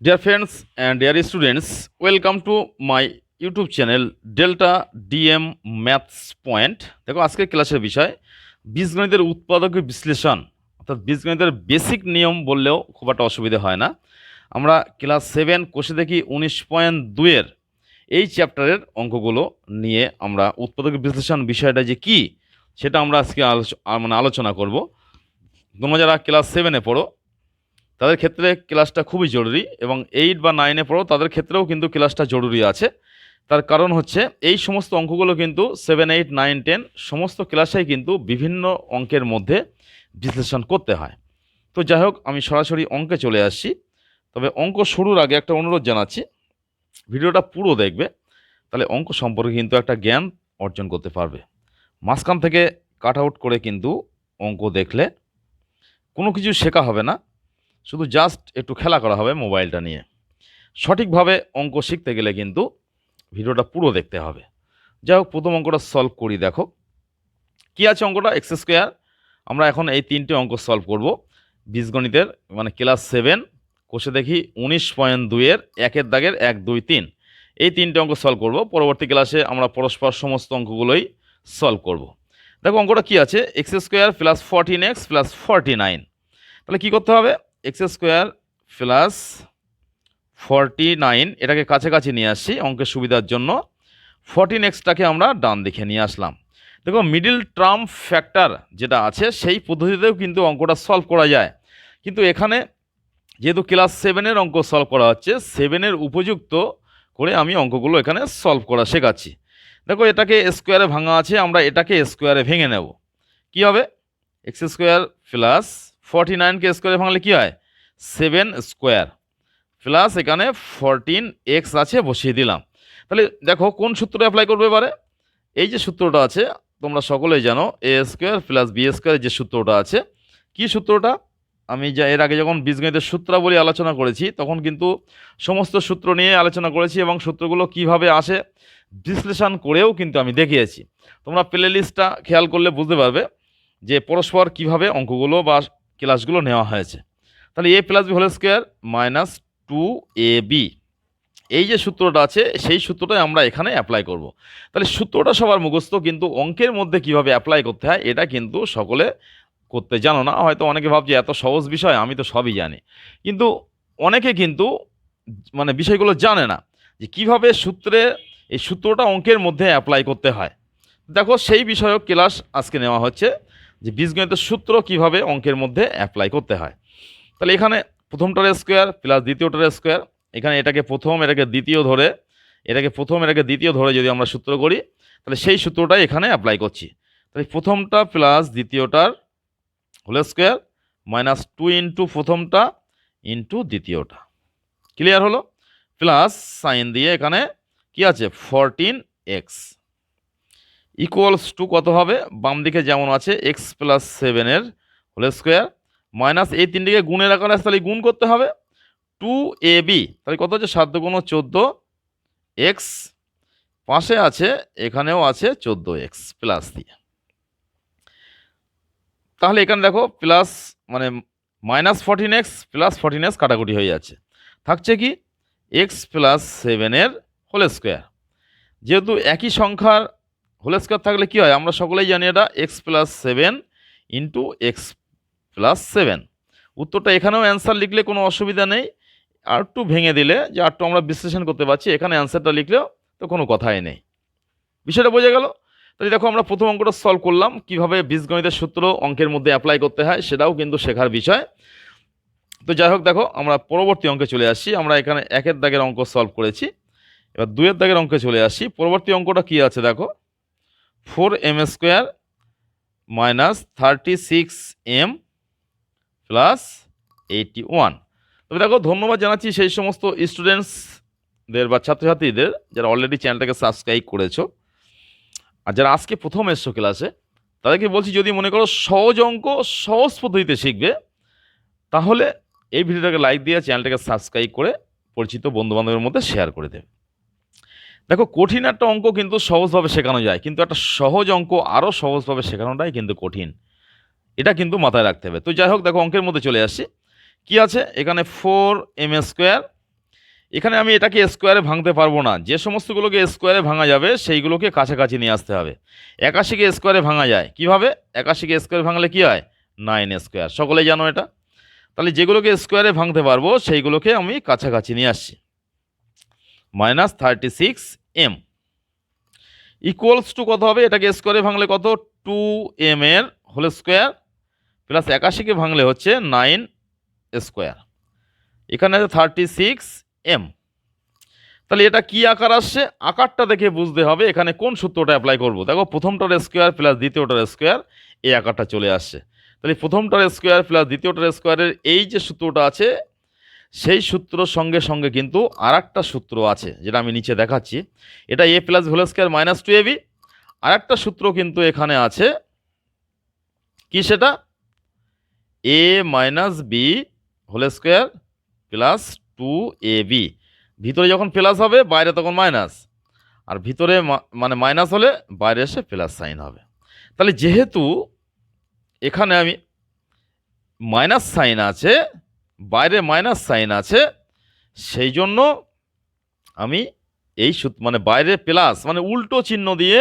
Dear friends and dear students, welcome to my YouTube channel Delta DM Maths Point। দেখো আজকের ক্লাসের বিষয় বীজগণিতের উৎপাদকের বিশ্লেষণ, অর্থাৎ বীজগণিতের বেসিক নিয়ম বললেও খুব একটা অসুবিধা হয় না। আমরা ক্লাস 7 কোষে দেখি 19.2 এই চ্যাপ্টারের অঙ্কগুলো নিয়ে আমরা উৎপাদকের বিশ্লেষণ বিষয়টা যে কি সেটা আমরা আজকে আলোচনা করব। তোমরা যারা ক্লাস 7-এ পড়ো তাদের ক্ষেত্রে ক্লাসটা খুবই জরুরি, এবং 8 বা 9-এ পড়ো তাদের ক্ষেত্রেও কিন্তু ক্লাসটা জরুরি আছে। তার কারণ হচ্ছে এই সমস্ত অঙ্কগুলো কিন্তু 7, 8, 9, 10 সমস্ত ক্লাসেই কিন্তু বিভিন্ন অঙ্কের মধ্যে বিশ্লেষণ করতে হয়। তো যাই হোক, আমি সরাসরি অঙ্কে চলে আসছি। তবে অঙ্ক শুরুর আগে একটা অনুরোধ জানাচ্ছি, ভিডিওটা পুরো দেখবে, তাহলে অঙ্ক সম্পর্কে কিন্তু একটা জ্ঞান অর্জন করতে পারবে। মাঝখান থেকে কাট আউট করে কিন্তু অঙ্ক দেখলে কোনো কিছু শেখা হবে না, শুধু জাস্ট একটু খেলা করা হবে মোবাইলটা নিয়ে। সঠিকভাবে অঙ্ক শিখতে গেলে কিন্তু ভিডিওটা পুরো দেখতে হবে। যাই হোক, প্রথম অঙ্কটা সলভ করি। দেখো কি আছে অঙ্কটা, এক্স স্কোয়ার। আমরা এখন এই তিনটে অঙ্ক সলভ করব বীজগণিতের, মানে ক্লাস 7 কোষে দেখি 19.2-এর 1-এর দাগের 1, 2, 3 এই তিনটে অঙ্ক সলভ করব। পরবর্তী ক্লাসে আমরা পরস্পর সমস্ত অঙ্কগুলোই সলভ করব। দেখো অঙ্কটা কি আছে, x square plus 14x plus 49। তাহলে কী করতে হবে, এক্স স্কোয়ার প্লাস 49 এটাকে কাছাকাছি নিয়ে আসছি অঙ্কের সুবিধার জন্য। 14xটাকে আমরা ডান দিকে নিয়ে আসলাম। দেখো মিডিল টার্ম ফ্যাক্টর যেটা আছে সেই পদ্ধতিতেও কিন্তু অঙ্কটা সলভ করা যায়, কিন্তু এখানে যেহেতু ক্লাস 7-এর অঙ্ক সলভ করা হচ্ছে, 7-এর উপযুক্ত করে আমি অঙ্কগুলো এখানে সলভ করা শেখাচ্ছি। দেখো এটাকে স্কোয়ারে ভাঙা আছে, আমরা এটাকে স্কোয়ারে ভেঙে নেব। কি হবে, এক্স স্কোয়ার প্লাস 49কে স্কোয়ারে ভাঙলে কি হয়, 7 স্কোয়ার প্লাস এখানে 14x আছে বসিয়ে দিলাম। তাহলে দেখো কোন সূত্রটা অ্যাপ্লাই করবে এবারে, এই যে সূত্রটা আছে তোমরা সকলেই জানো, এ স্কোয়ার প্লাস বি স্কোয়ারের যে সূত্রটা আছে। কি সূত্রটা, আমি যা এর আগে যখন বীজগণিতের সূত্রাবলী আলোচনা করেছি তখন কিন্তু সমস্ত সূত্র নিয়ে আলোচনা করেছি, এবং সূত্রগুলো কিভাবে আসে বিশ্লেষণ করেও কিন্তু আমি দেখিয়েছি। তোমরা প্লে লিস্টটা খেয়াল করলে বুঝতে পারবে যে পরস্পর কিভাবে অঙ্কগুলো বা ক্লাসগুলো নেওয়া হয়েছে। তাহলে A plus B whole square minus 2ab, এই যে সূত্রটা আছে সেই সূত্রটাই আমরা এখানে অ্যাপ্লাই করব। তাহলে সূত্রটা সবার মুখস্থ, কিন্তু অঙ্কের মধ্যে কিভাবে অ্যাপ্লাই করতে হয় এটা কিন্তু সকলে করতে জানো না। হয়তো অনেকে ভাবছে এত সহজ বিষয়, আমি তো সবই জানি, কিন্তু অনেকে কিন্তু মানে বিষয়গুলো জানে না যে কিভাবে এই সূত্রটা অঙ্কের মধ্যে অ্যাপ্লাই করতে হয়। দেখো সেই বিষয়ক ক্লাস আজকে নেওয়া হচ্ছে, যে বীজগণিতের সূত্র কিভাবে অঙ্কের মধ্যে অ্যাপ্লাই করতে হয়। তাহলে এখানে প্রথমটার স্কোয়ার প্লাস দ্বিতীয়টার স্কোয়ার, এখানে এটাকে প্রথম এটাকে দ্বিতীয় ধরে, এটাকে প্রথম এটাকে দ্বিতীয় ধরে যদি আমরা সূত্র করি, তাহলে সেই সূত্রটাই এখানে অ্যাপ্লাই করছি। তাহলে প্রথমটা প্লাস দ্বিতীয়টার হোল স্কোয়ার মাইনাস 2 ইন্টু প্রথমটা ইন্টু দ্বিতীয়টা, ক্লিয়ার হলো। প্লাস সাইন দিয়ে এখানে কি আছে 14x ইকুয়ালস টু কত হবে, বাম দিকে যেমন আছে এক্স প্লাস 7-এর হোল স্কোয়ার মাইনাস এই তিনটিকে গুণের আকারে আছে, তাহলে গুণ করতে হবে 2ab, তাহলে কত হচ্ছে 7 গুণ 14x, পাশে আছে এখানেও আছে 14x প্লাস দিয়ে। তাহলে এখানে দেখো প্লাস মানে মাইনাস 14x প্লাস 14x কাটাকুটি হয়ে যাচ্ছে, থাকছে কি এক্স প্লাস 7-এর হোল স্কোয়ার। যেহেতু একই সংখ্যার হোল স্কোয়ার থাকলে কি হয় আমরা সকলেই জানি, এটা x plus 7 into x plus 7। উত্তরটা এখানেও অ্যান্সার লিখলে কোনো অসুবিধা নেই, আর একটু ভেঙে দিলে যে আরটু আমরা বিশ্লেষণ করতে পারছি, এখানে অ্যান্সারটা লিখলেও তো কোনো কথাই নেই। বিষয়টা বোঝা গেল। তাহলে দেখো আমরা প্রথম অঙ্কটা সলভ করলাম, কিভাবে বীজগণিতের সূত্র অঙ্কের মধ্যে অ্যাপ্লাই করতে হয় সেটাও কিন্তু শেখার বিষয়। তো যাই হোক, দেখো আমরা পরবর্তী অঙ্কে চলে আসছি। আমরা এখানে 1-এর দাগের অঙ্ক সলভ করেছি, এবার 2-এর দাগের অঙ্কে চলে আসছি। পরবর্তী অঙ্কটা কি আছে দেখো, 4m square minus 36m plus 81। তবে দেখো ধন্যবাদ জানাচ্ছি সেই সমস্ত স্টুডেন্টসদের বা ছাত্রছাত্রীদের যারা অলরেডি চ্যানেলটাকে সাবস্ক্রাইব করেছো, আর যারা আজকে প্রথম এসছো ক্লাসে তাদেরকে বলছি, যদি মনে করো সহজ অঙ্ক সহজ পদ্ধতিতে শিখবে তাহলে এই ভিডিওটাকে লাইক দিয়ে চ্যানেলটাকে সাবস্ক্রাইব করে পরিচিত বন্ধুবান্ধবের মধ্যে শেয়ার করে দেবে। দেখো কঠিন একটা অঙ্ক কিন্তু সহজভাবে শেখানো যায়, কিন্তু একটা সহজ অঙ্ক আরও সহজভাবে শেখানোটাই কিন্তু কঠিন, এটা কিন্তু মাথায় রাখতে হবে। তো যাই হোক, দেখো অঙ্কের মধ্যে চলে আসছি। কি আছে এখানে 4m স্কোয়ার এখানে আমি এটাকে স্কোয়ারে ভাঙতে পারবো না, যে সমস্তগুলোকে স্কোয়ারে ভাঙা যাবে সেইগুলোকে কাছাকাছি নিয়ে আসতে হবে। 81কে স্কোয়ারে ভাঙা যায় কিভাবে? 81কে স্কোয়ারে ভাঙলে কি হয়? 9 স্কোয়ার, সকলেই জানো এটা। তাহলে যেগুলোকে স্কোয়ারে ভাঙতে পারবো সেইগুলোকে আমি কাছাকাছি নিয়ে আসছি। -36m ইকুয়ালস টু কত হবে? এটাকে স্কোয়ারে ভাঙলে কত? 2m এর হোল স্কোয়ার প্লাস 81কে ভাঙলে হচ্ছে 9 স্কোয়ার, এখানে আছে 36m। তাহলে এটা কি আকার আসছে? আকারটা দেখে বুঝতে হবে এখানে কোন সূত্রটা অ্যাপ্লাই করব। দেখো প্রথমটার স্কোয়ার প্লাস দ্বিতীয়টার স্কোয়ার, এই আকারটা চলে আসছে। তাহলে প্রথমটার স্কোয়ার প্লাস দ্বিতীয়টার স্কোয়ারের এই যে সূত্রটা আছে, সেই সূত্রর সঙ্গে সঙ্গে কিন্তু আর একটা সূত্র আছে যেটা আমি নিচে দেখাচ্ছি। এটা a plus whole square minus 2ab। আর একটা সূত্র কিন্তু এখানে আছে, কি সেটা? a minus b whole square plus 2ab। ভিতরে যখন প্লাস হবে বাইরে তখন মাইনাস, আর ভিতরে মানে মাইনাস হলে বাইরে এসে প্লাস সাইন হবে। তাহলে যেহেতু এখানে আমি মাইনাস সাইন আছে, বাইরে মাইনাস সাইন আছে, সেই জন্য আমি এই সূত্র মানে বাইরে প্লাস মানে উল্টো চিহ্ন দিয়ে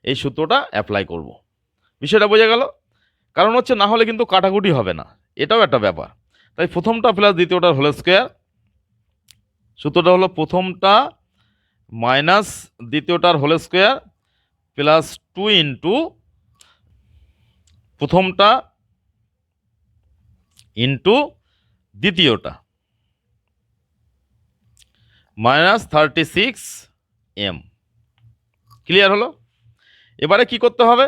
এই সূত্রটা অ্যাপ্লাই করব। বিষয়টা বোঝা গেল? কারণ হচ্ছে না হলে কিন্তু কাটাকুটি হবে না, এটাও একটা ব্যাপার। তাই প্রথমটা প্লাস দ্বিতীয়টার হোল স্কোয়ার, সূত্রটা হলো প্রথমটা মাইনাস দ্বিতীয়টার হোল স্কোয়ার প্লাস 2 ইন্টু প্রথমটা ইন্টু দ্বিতীয়টা -36m। ক্লিয়ার হলো? এবারে কি করতে হবে?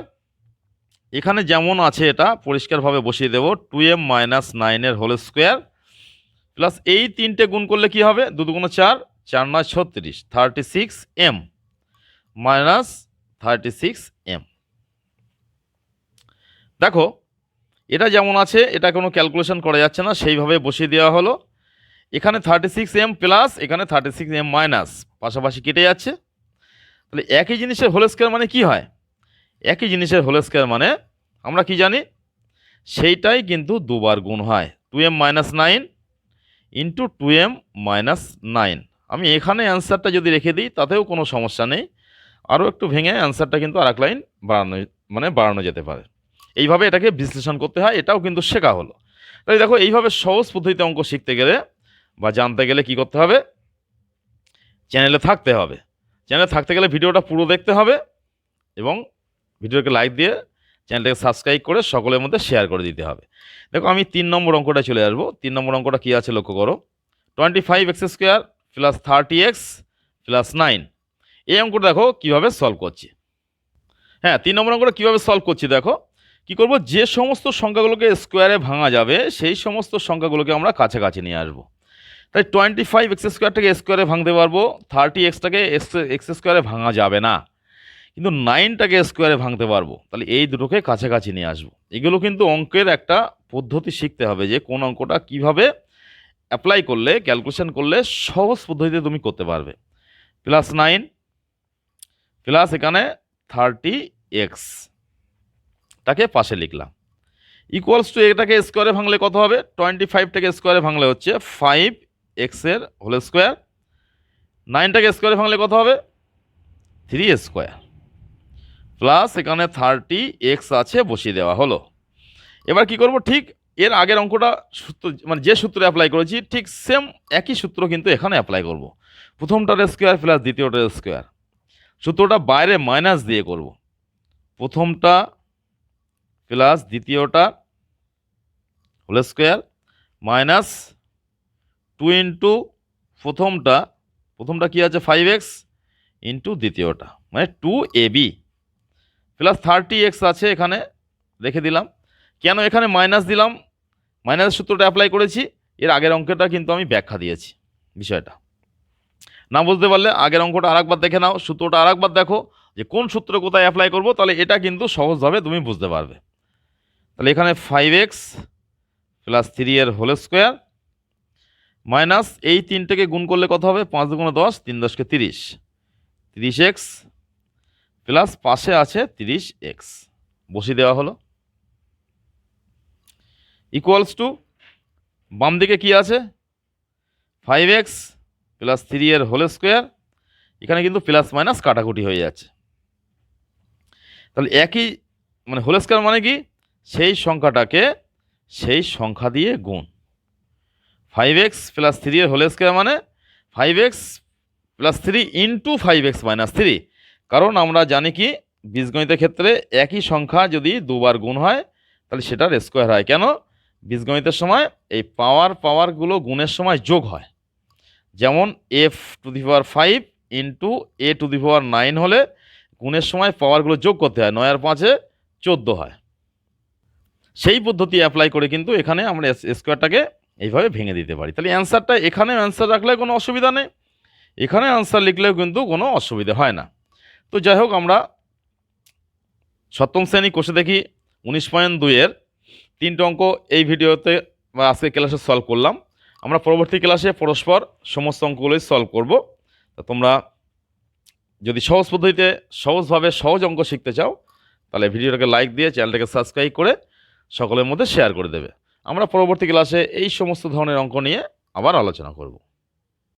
এখানে যেমন আছে এটা পরিষ্কারভাবে বসিয়ে দেব। 2m মাইনাস 9 এর হোল স্কোয়ার প্লাস এই তিনটে গুণ করলে কি হবে? 2 2 4, 4 9 36, 36m মাইনাস 36m। দেখো এটা যেমন আছে, এটা কোনো ক্যালকুলেশন করা যাচ্ছে না, সেইভাবে বসিয়ে দেওয়া হলো। এখানে 36m প্লাস এখানে 36m মাইনাস, পাশাপাশি কেটে যাচ্ছে। তাহলে একই জিনিসের হোল স্কোয়ার মানে কি হয়? একই জিনিসের হোল স্কোয়ার মানে আমরা কি জানি? সেইটাই কিন্তু দুবার গুণ হয়। 2m minus 9 into 2m minus 9। আমি এখানে অ্যান্সারটা যদি রেখে দিই তাতেও কোনো সমস্যা নেই, আরও একটু ভেঙে অ্যান্সারটা কিন্তু আর এক লাইন বাড়ানো যেতে পারে। এইভাবে এটাকে বিশ্লেষণ করতে হয়, এটাও কিন্তু শেখা হলো। তাই দেখো এইভাবে সহজ পদ্ধতিতে অঙ্ক শিখতে গেলে বা জানতে গেলে কি করতে হবে? চ্যানেলে থাকতে হবে। চ্যানেলে থাকতে গেলে ভিডিওটা পুরো দেখতে হবে এবং ভিডিওকে লাইক দিয়ে চ্যানেলটাকে সাবস্ক্রাইব করে সকলের মধ্যে শেয়ার করে দিতে হবে। দেখো আমি 3 নম্বর অঙ্কটা চলে আসবো। 3 নম্বর অঙ্কটা কী আছে লক্ষ্য করো। 25x square plus 30x plus 9, এই অঙ্কটা দেখো কীভাবে সলভ করছি। হ্যাঁ, 3 নম্বর অঙ্কটা কীভাবে সলভ করছি দেখো। কি করব? যে সমস্ত সংখ্যাগুলোকে স্কোয়ারে ভাঙা যাবে সেই সমস্ত সংখ্যাগুলোকে আমরা কাছাকাছি নিয়ে আসবো। তাই 25x স্কোয়ারটাকে স্কোয়ারে ভাঙতে পারবো, 30xটাকে এক্স স্কোয়ারে ভাঙা যাবে না, কিন্তু 9টাকে স্কোয়ারে ভাঙতে পারবো। তাহলে এই দুটোকে কাছাকাছি নিয়ে আসবো। এগুলো কিন্তু অঙ্কের একটা পদ্ধতি শিখতে হবে যে কোন অঙ্কটা কিভাবে অ্যাপ্লাই করলে, ক্যালকুলেশন করলে সহজ পদ্ধতিতে তুমি করতে পারবে। প্লাস 9 প্লাস এখানে 30x তাকে পাশে লিখলাম, ইকুয়ালস টু এটাকে স্কোয়ারে ভাঙলে কত হবে? 25টাকে স্কোয়ারে ভাঙলে হচ্ছে 5x এর হোল স্কোয়ার, 9টাকে স্কোয়ারে ভাঙলে কত হবে? 3 স্কোয়ার প্লাস এখানে 30x আছে বসিয়ে দেওয়া হলো। এবার কি করব? ঠিক এর আগের অঙ্কটা সূত্র মানে যে সূত্রে অ্যাপ্লাই করেছি ঠিক সেম একই সূত্র কিন্তু এখানে অ্যাপ্লাই করব। প্রথমটার স্কোয়ার প্লাস দ্বিতীয়টার স্কোয়ার, সূত্রটা বাইরে মাইনাস দিয়ে করব। প্রথমটা প্লাস দ্বিতীয়টা হোল স্কোয়ার মাইনাস 2 ইন্টু প্রথমটা কি আছে? 5x ইন্টু দ্বিতীয়টা মানে 2ab প্লাস 30x আছে এখানে রেখে দিলাম। কেন এখানে মাইনাস দিলাম? মাইনাস সূত্রটা অ্যাপ্লাই করেছি, এর আগের অঙ্কটা কিন্তু আমি ব্যাখ্যা দিয়েছি। বিষয়টা না বুঝতে পারলে আগের অঙ্কটা আরেকবার দেখে নাও, সূত্রটা আরেকবার দেখো যে কোন সূত্র কোথায় অ্যাপ্লাই করব, তাহলে এটা কিন্তু সহজভাবে তুমি বুঝতে পারবে। তাহলে এখানে 5x প্লাস 3 এর হোল স্কোয়ার মাইনাস এই তিনটেকে গুণ করলে কত হবে? 5 দুগুণে 10, 3 10কে 30, 30x প্লাস পাশে আছে 30x বসিয়ে দেওয়া হলো, ইকুয়ালস টু বাম দিকে কি আছে? 5x প্লাস 3 এর হোল স্কোয়ার, এখানে কিন্তু প্লাস মাইনাস কাটাকুটি হয়ে যাচ্ছে। তাহলে একই মানে হোল স্কোয়ার মানে কি, সেই সংখ্যাটাকে সেই সংখ্যা দিয়ে গুণ। 5x প্লাস 3 এর হোল স্কোয়ার মানে 5x plus 3 into 5x minus 3। কারণ আমরা জানি কি বীজগণিতের ক্ষেত্রে একই সংখ্যা যদি দুবার গুণ হয় তাহলে সেটার স্কোয়ার হয়। কেন? বীজগণিতের সময় এই পাওয়ারগুলো গুণের সময় যোগ হয়। যেমন f⁵ ইন্টু a⁹ হলে গুণের সময় পাওয়ারগুলো যোগ করতে হয়, 9 আর 5-এ 14 হয়। সেই পদ্ধতি অ্যাপ্লাই করে কিন্তু এখানে আমরা স্কোয়ারটাকে এইভাবে ভেঙে দিতে পারি। তাহলে অ্যান্সারটা এখানে অ্যান্সার রাখলে কোনো অসুবিধা নেই, এখানে অ্যান্সার লিখলেও কিন্তু কোনো অসুবিধা হয় না। তো যাই হোক, আমরা সপ্তম শ্রেণী কোষে দেখি 19.2-এর 3টে অঙ্ক এই ভিডিওতে বা আজকে ক্লাসে সলভ করলাম। আমরা পরবর্তী ক্লাসে পরস্পর সমস্ত অঙ্কগুলোই সলভ করব। তো তোমরা যদি সহজ পদ্ধতিতে সহজভাবে সহজ অঙ্ক শিখতে চাও তাহলে ভিডিওটাকে লাইক দিয়ে চ্যানেলটাকে সাবস্ক্রাইব করে সকলের মধ্যে শেয়ার করে দেবে। আমরা পরবর্তী ক্লাসে এই সমস্ত ধরনের অঙ্ক নিয়ে আবার আলোচনা করব।